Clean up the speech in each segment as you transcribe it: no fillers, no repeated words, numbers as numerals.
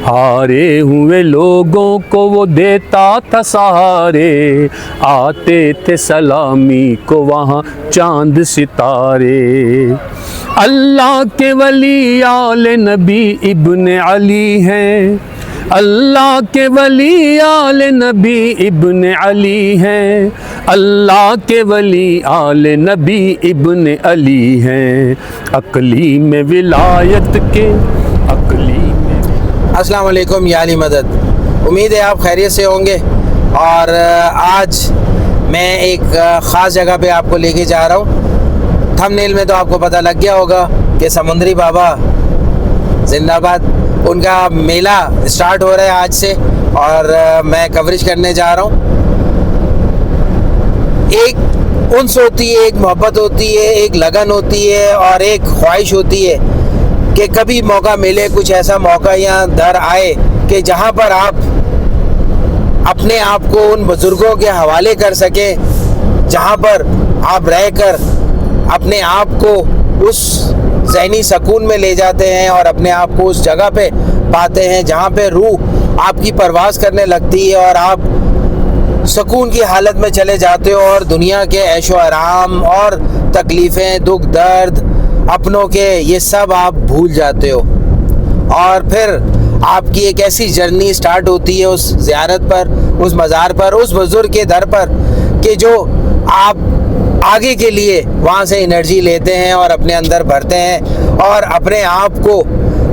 हारे हुए लोगों को वो देता था सहारे, आते थे सलामी को वहाँ चांद सितारे। अल्लाह के वली आले नबी इब्न अली हैं, अल्लाह के वली आले नबी इब्न अली हैं, अल्लाह के वली आले नबी इब्न अली हैं। अकली में विलायत के अकली में। अस्सलाम वालेकुम या अली मदद। उम्मीद है आप खैरियत से होंगे। और आज मैं एक ख़ास जगह पे आपको लेके जा रहा हूँ। थंबनेल में तो आपको पता लग गया होगा कि समुंदरी बाबा जिंदाबाद, उनका मेला स्टार्ट हो रहा है आज से और मैं कवरेज करने जा रहा हूँ। एक उन्स होती है, एक मोहब्बत होती है, एक लगन होती है और एक ख्वाहिश होती है कि कभी मौका मिले, कुछ ऐसा मौका यहाँ दर आए कि जहाँ पर आप अपने आप को उन बुज़ुर्गों के हवाले कर सकें, जहाँ पर आप रहकर अपने आप को उस ज़हनी सकून में ले जाते हैं और अपने आप को उस जगह पे पाते हैं जहाँ पे रूह आपकी परवाज़ करने लगती है और आप सुकून की हालत में चले जाते हो और दुनिया के ऐशो आराम और तकलीफ़ें, दुख दर्द, अपनों के, ये सब आप भूल जाते हो। और फिर आपकी एक ऐसी जर्नी स्टार्ट होती है उस ज़ियारत पर, उस मज़ार पर, उस बुज़ुर्ग के दर पर कि जो आप आगे के लिए वहाँ से एनर्जी लेते हैं और अपने अंदर भरते हैं और अपने आप को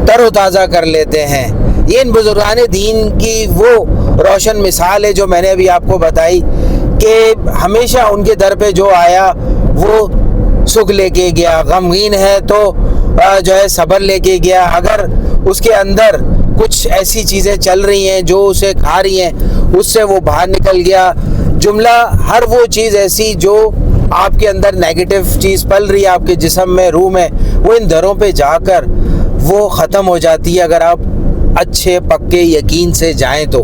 तरोताज़ा कर लेते हैं। ये इन बुज़ुर्गान दीन की वो रोशन मिसाल है जो मैंने अभी आपको बताई कि हमेशा उनके दर पे जो आया वो सुख लेके गया, गमगीन है तो जो है सब्र लेके गया। अगर उसके अंदर कुछ ऐसी चीज़ें चल रही हैं जो उसे खा रही हैं, उससे वो बाहर निकल गया। जुमला हर वो चीज़ ऐसी जो आपके अंदर नेगेटिव चीज़ पल रही है आपके जिस्म में, रूह में, वो इन दरों पे जाकर वो ख़त्म हो जाती है अगर आप अच्छे पक्के यकीन से जाएं तो।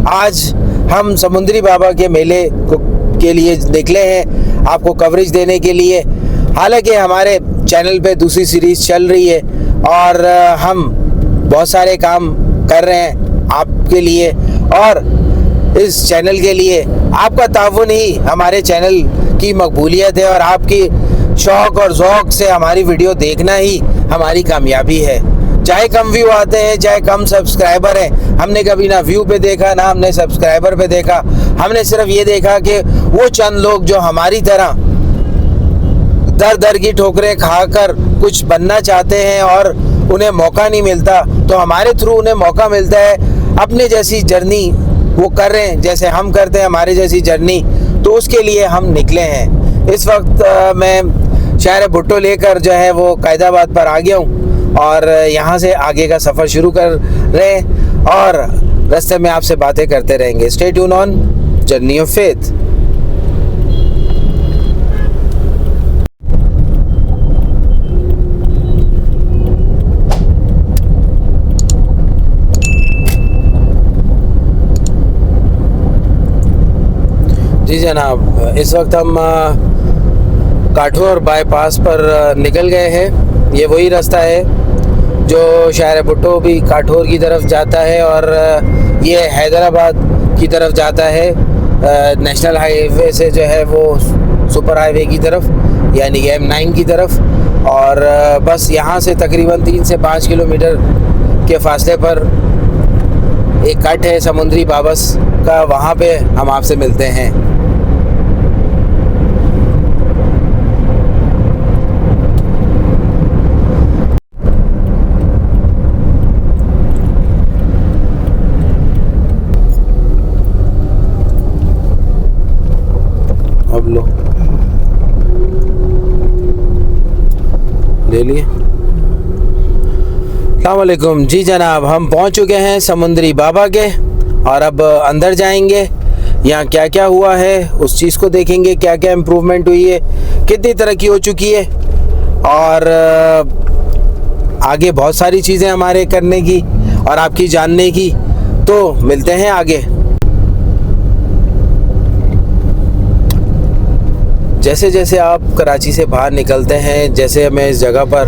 आज हम समुंदरी बाबा के मेले के लिए निकले हैं आपको कवरेज देने के लिए। हालांकि हमारे चैनल पे दूसरी सीरीज़ चल रही है और हम बहुत सारे काम कर रहे हैं आपके लिए और इस चैनल के लिए आपका ताउन ही हमारे चैनल की मकबूलियत है और आपकी शौक़ और ज़ौक़ से हमारी वीडियो देखना ही हमारी कामयाबी है। चाहे कम व्यू आते हैं, चाहे कम सब्सक्राइबर हैं, हमने कभी ना व्यू पे देखा ना हमने सब्सक्राइबर पे देखा। हमने सिर्फ ये देखा कि वो चंद लोग जो हमारी तरह दर दर की ठोकरें खाकर कुछ बनना चाहते हैं और उन्हें मौका नहीं मिलता, तो हमारे थ्रू उन्हें मौका मिलता है अपने जैसी जर्नी वो कर रहे हैं जैसे हम करते हैं हमारे जैसी जर्नी, तो उसके लिए हम निकले हैं। इस वक्त मैं शहर भुट्टो लेकर जो है वो कायदाबाद पर आ गया हूँ और यहाँ से आगे का सफ़र शुरू कर रहे हैं और रास्ते में आपसे बातें करते रहेंगे। Stay tune on journey of faith. जी जनाब, इस वक्त हम काठौर बाईपास पर निकल गए हैं। ये वही रास्ता है जो शहर भुट्टो भी काठौर की तरफ जाता है और ये हैदराबाद की तरफ जाता है, नेशनल हाईवे से जो है वो सुपर हाईवे की तरफ, यानी कि M9 की तरफ। और बस यहाँ से तकरीबन 3 से 5 किलोमीटर के फासले पर एक कट है समुंदरी बाबस का, वहाँ पे हम आपसे मिलते हैं। अब लो ले लिए। अस्सलाम वालेकुम। जी जनाब, हम पहुंच चुके हैं समुंदरी बाबा के और अब अंदर जाएंगे। यहाँ क्या क्या हुआ है उस चीज़ को देखेंगे, क्या क्या इम्प्रूवमेंट हुई है, कितनी तरक्की हो चुकी है और आगे बहुत सारी चीज़ें हमारे करने की और आपकी जानने की। तो मिलते हैं आगे। जैसे जैसे आप कराची से बाहर निकलते हैं, जैसे मैं इस जगह पर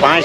5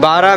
12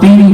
3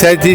37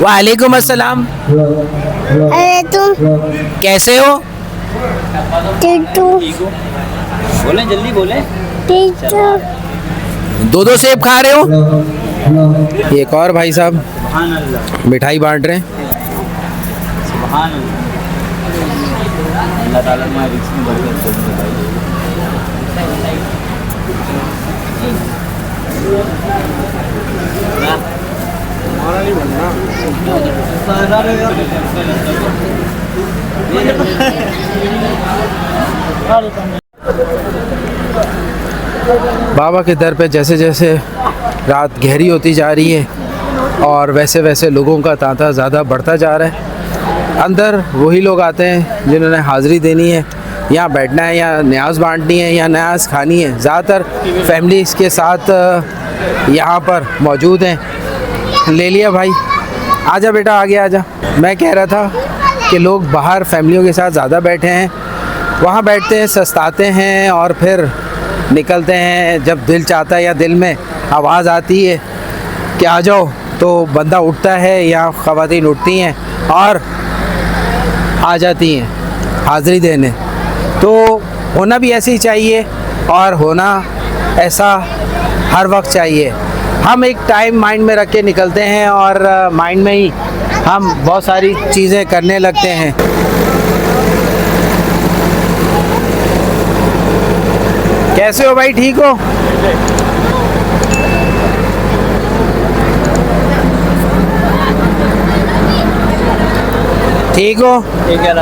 वालेकुम अस्सलाम। अरे तुम कैसे हो? टिट्टू बोले जल्दी बोले। टिट्टू दो सेब खा रहे हो? एक और भाई साहब मिठाई बांट रहे हैं। अल्लाह ताला ने रिस्क में बरकत दे। बाबा के दर पे जैसे जैसे रात गहरी होती जा रही है और वैसे वैसे लोगों का तांता ज़्यादा बढ़ता जा रहा है। अंदर वही लोग आते हैं जिन्होंने हाज़िरी देनी है, यहाँ बैठना है, या न्याज बांटनी है, या न्याज खानी है। ज़्यादातर फैमिली इसके साथ यहाँ पर मौजूद हैं। ले लिया भाई, आजा बेटा आगे आजा। मैं कह रहा था कि लोग बाहर फैमिलियों के साथ ज़्यादा बैठे हैं, वहाँ बैठते हैं, सस्ताते हैं और फिर निकलते हैं। जब दिल चाहता है या दिल में आवाज़ आती है कि आ जाओ, तो बंदा उठता है या ख़वातीन उठती हैं और आ जाती हैं हाज़िरी देने। तो होना भी ऐसे ही चाहिए और होना ऐसा हर वक्त चाहिए। हम एक टाइम माइंड में रख के निकलते हैं और माइंड में ही हम बहुत सारी चीज़ें करने लगते हैं। कैसे हो भाई, ठीक हो? ठीक हो? ठीक है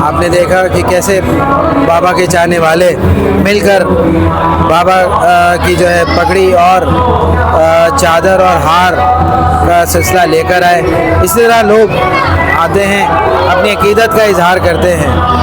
आपने देखा कि कैसे बाबा के चाहने वाले मिलकर बाबा की जो है पगड़ी और चादर और हार का सिलसिला लेकर आए। इसी तरह लोग आते हैं, अपनी अकीदत का इजहार करते हैं।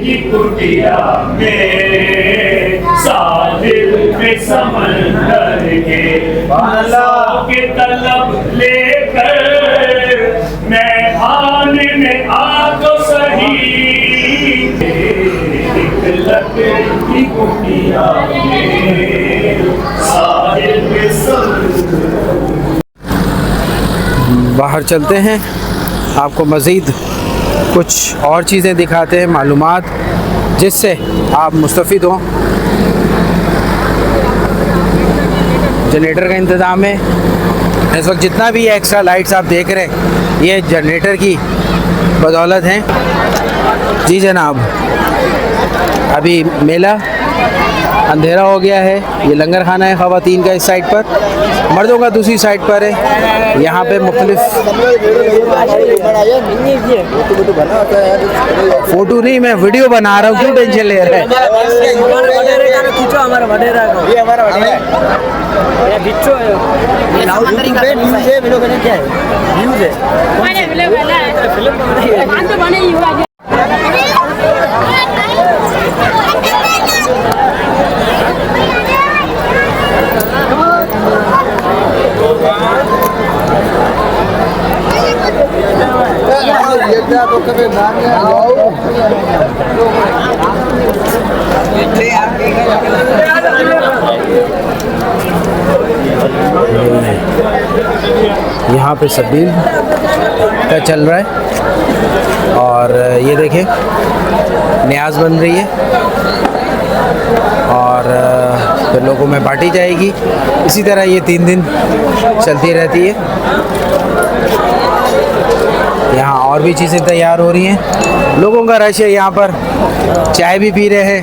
की कुटिया में साहिल में समंदर के अल्लाह के तलब लेकर मैं आने में आ तो सही। की कुटिया में साहिल में समंदर। बाहर चलते हैं, आपको मज़ीद कुछ और चीज़ें दिखाते हैं, मालूमात जिससे आप मुस्तफ़ीद हों। जनरेटर का इंतज़ाम है। इस वक्त जितना भी एक्स्ट्रा लाइट्स आप देख रहे हैं ये जनरेटर की बदौलत हैं। जी जनाब, अभी मेला अंधेरा हो गया है। ये लंगर खाना है ख़वातीन का इस साइड पर, मर्दों का दूसरी साइड पर है। यहाँ पे मुख्तलिफ फ़ोटो नहीं, मैं वीडियो बना रहा हूँ, क्यों टेंशन ले रहे हैं? यहाँ पे सबील का चल रहा है और ये देखें न्याज बन रही है और फिर लोगों में बांटी जाएगी। इसी तरह ये 3 दिन चलती रहती है। यहाँ और भी चीज़ें तैयार हो रही हैं, लोगों का रश है यहाँ पर, चाय भी पी रहे हैं।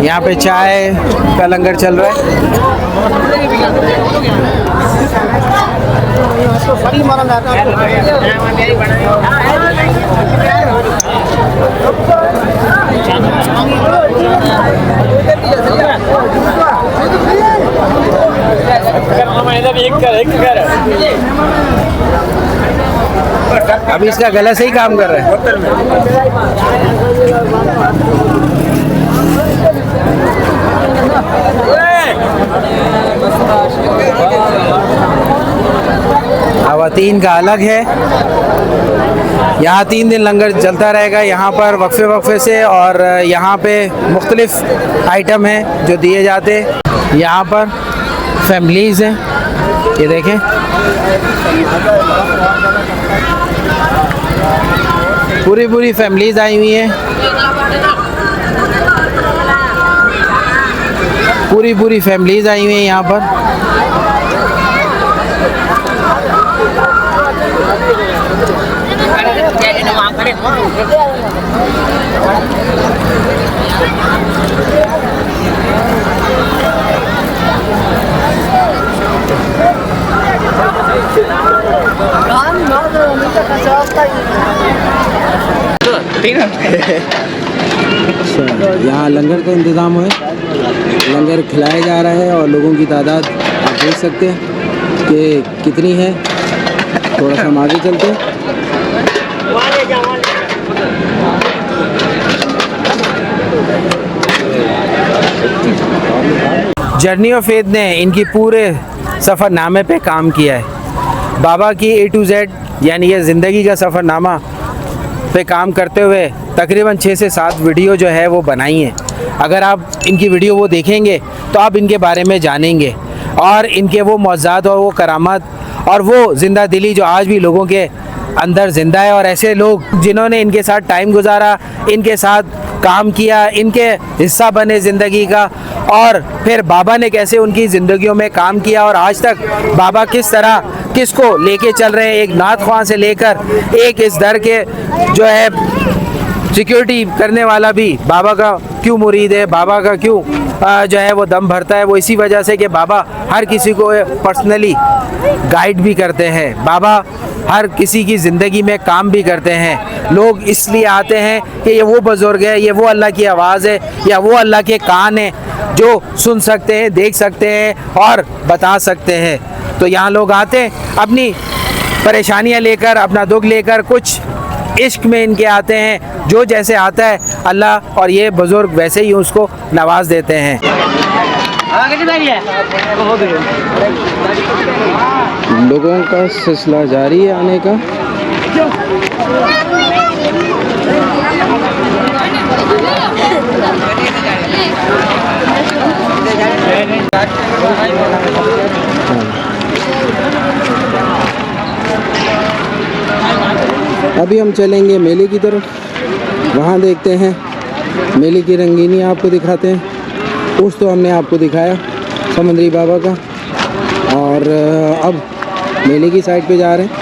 यहाँ पे चाय का लंगर चल रहा अभी इसका गला सही काम कर रहा है। ख़वातीन का अलग है। यहाँ 3 दिन लंगर चलता रहेगा यहाँ पर वक्फे वक्फे से, और यहाँ पे मुख्तलिफ आइटम हैं जो दिए जाते। यहाँ पर फैमिलीज़ हैं, ये देखें पूरी फैमिलीज़ आई हुई हैं, पूरी फैमिलीज़ आई हुई हैं यहाँ पर। यहाँ लंगर का इंतज़ाम है, लंगर खिलाया जा रहा है और लोगों की तादाद आप देख सकते हैं कि कितनी है। थोड़ा सा हम आगे चलते हैं। जर्नी ऑफ फेथ ने इनकी पूरे सफ़रनामे पे काम किया है। बाबा की A to Z यानी ये ज़िंदगी का सफ़रनामा पे काम करते हुए तकरीबन 6 से 7 वीडियो जो है वो बनाई हैं। अगर आप इनकी वीडियो वो देखेंगे तो आप इनके बारे में जानेंगे और इनके वो मौज़ात और वो करामात और वो ज़िंदा दिली जो आज भी लोगों के अंदर ज़िंदा है। और ऐसे लोग जिन्होंने इनके साथ टाइम गुजारा, इनके साथ काम किया, इनके हिस्सा बने ज़िंदगी का, और फिर बाबा ने कैसे उनकी ज़िंदगियों में काम किया और आज तक बाबा किस तरह किसको लेके चल रहे हैं। एक नात ख्वां से लेकर एक इस दर के जो है सिक्योरिटी करने वाला भी बाबा का क्यों मुरीद है, बाबा का क्यों जो है वो दम भरता है, वो इसी वजह से कि बाबा हर किसी को पर्सनली गाइड भी करते हैं, बाबा हर किसी की ज़िंदगी में काम भी करते हैं। लोग इसलिए आते हैं कि ये वो बुज़ुर्ग है, ये वो अल्लाह की आवाज़ है या वो अल्लाह के कान है जो सुन सकते हैं, देख सकते हैं और बता सकते हैं। तो यहाँ लोग आते हैं अपनी परेशानियाँ लेकर, अपना दुख लेकर, कुछ इश्क में इनके आते हैं। जो जैसे आता है अल्लाह और ये बुज़ुर्ग वैसे ही उसको नवाज देते हैं। लोगों का सिलसिला जारी है आने का। अभी हम चलेंगे मेले की तरफ, वहाँ देखते हैं मेले की रंगीनी, आपको दिखाते हैं। उस तो हमने आपको दिखाया समुंदरी बाबा का, और अब मेले की साइड पे जा रहे हैं।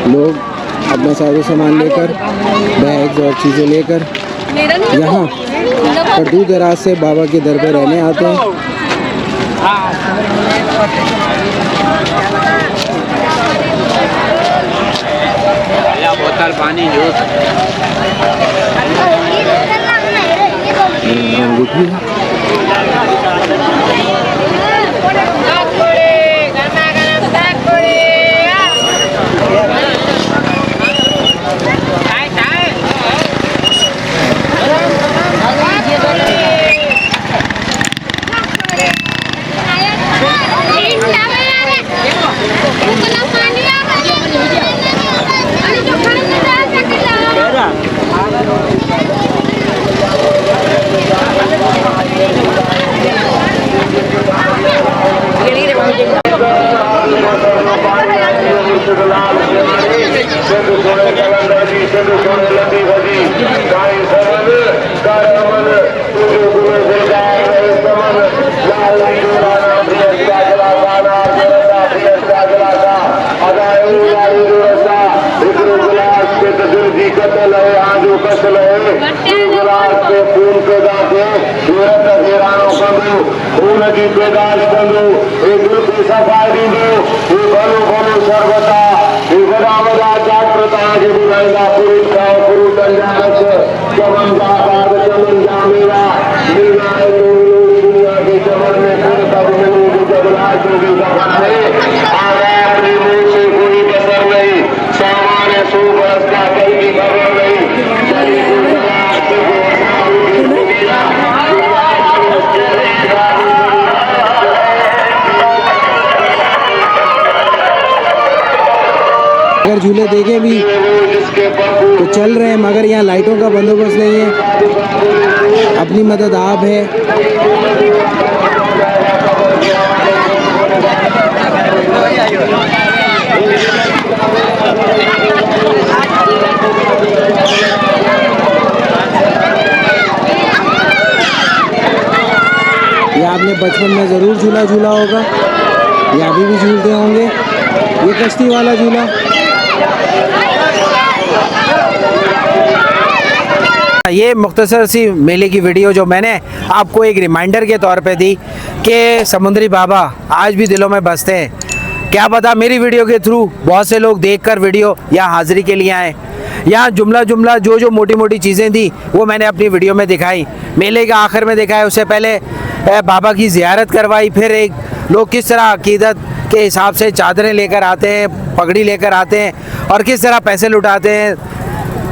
लोग अपना सारा सामान लेकर, बैग्स और चीज़ें लेकर यहाँ पर दूर दराज से बाबा के दर पे रहने आते हैं। बोतल पानी जूस अंगूठी अगर झूले देखें भी तो चल रहे हैं, मगर यहाँ लाइटों का बंदोबस्त नहीं है। अपनी मदद आप है। ये आपने बचपन में ज़रूर झूला झूला होगा, ये अभी भी झूलते होंगे। ये कश्ती वाला झूला, ये मुख्तसर सी मेले की वीडियो जो मैंने आपको एक रिमाइंडर के तौर पे दी कि समुंदरी बाबा आज भी दिलों में बसते हैं। क्या पता मेरी वीडियो के थ्रू बहुत से लोग देखकर वीडियो यहाँ हाज़िरी के लिए आए। यहाँ जुमला जो मोटी मोटी चीज़ें थी वो मैंने अपनी वीडियो में दिखाई, मेले के आखिर में दिखाया। उससे पहले बाबा की ज़ियारत करवाई, फिर एक लोग किस तरह अकीदत के हिसाब से चादरें लेकर आते हैं, पगड़ी लेकर आते हैं और किस तरह पैसे लुटाते हैं,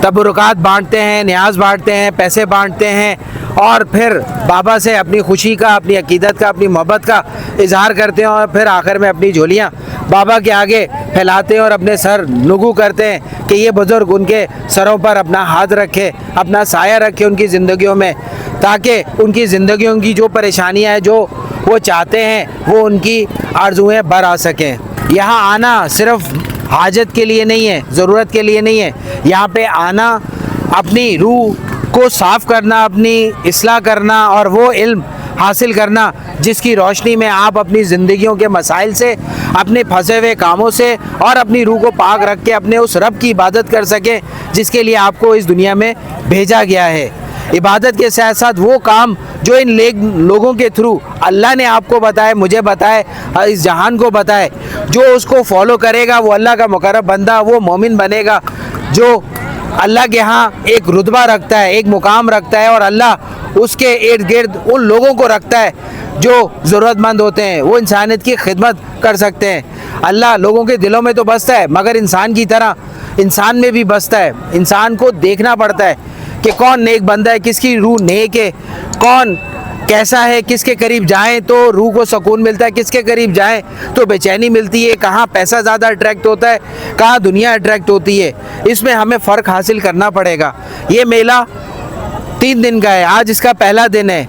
तबरुकात बांटते हैं, न्याज बांटते हैं, पैसे बांटते हैं और फिर बाबा से अपनी खुशी का, अपनी अकीदत का, अपनी मोहब्बत का इजहार करते हैं और फिर आखिर में अपनी झोलियाँ बाबा के आगे फैलाते हैं और अपने सर नुगू करते हैं कि ये बुज़ुर्ग उनके सरों पर अपना हाथ रखे, अपना साया रखे उनकी ज़िंदगियों में, ताकि उनकी ज़िंदगियों की जो परेशानियाँ हैं, जो वो चाहते हैं, वो उनकी आरज़ुएँ बर आ सकें। यहाँ आना सिर्फ़ हाजत के लिए नहीं है, ज़रूरत के लिए नहीं है। यहाँ पे आना अपनी रूह को साफ़ करना, अपनी इस्लाह करना और वो इल्म हासिल करना जिसकी रोशनी में आप अपनी ज़िंदगियों के मसाइल से, अपने फंसे हुए कामों से और अपनी रूह को पाक रख के अपने उस रब की इबादत कर सकें जिसके लिए आपको इस दुनिया में भेजा गया है। इबादत के साथ साथ वो काम जो इन लोगों के थ्रू अल्लाह ने आपको बताए, मुझे बताए, इस जहान को बताए, जो उसको फॉलो करेगा वो अल्लाह का मुकर्रब बंदा, वो मोमिन बनेगा जो अल्लाह के यहाँ एक रुतबा रखता है, एक मुकाम रखता है और अल्लाह उसके इर्द गिर्द उन लोगों को रखता है जो ज़रूरतमंद होते हैं, वो इंसानियत की खिदमत कर सकते हैं। अल्लाह लोगों के दिलों में तो बसता है मगर इंसान की तरह इंसान में भी बसता है। इंसान को देखना पड़ता है कि कौन नेक बंदा है, किसकी रूह नेक है, कौन कैसा है, किसके करीब जाएं तो रूह को सुकून मिलता है, किसके करीब जाएं तो बेचैनी मिलती है, कहाँ पैसा ज़्यादा अट्रैक्ट होता है, कहाँ दुनिया अट्रैक्ट होती है। इसमें हमें फ़र्क हासिल करना पड़ेगा। ये मेला 3 दिन का है, आज इसका पहला दिन है।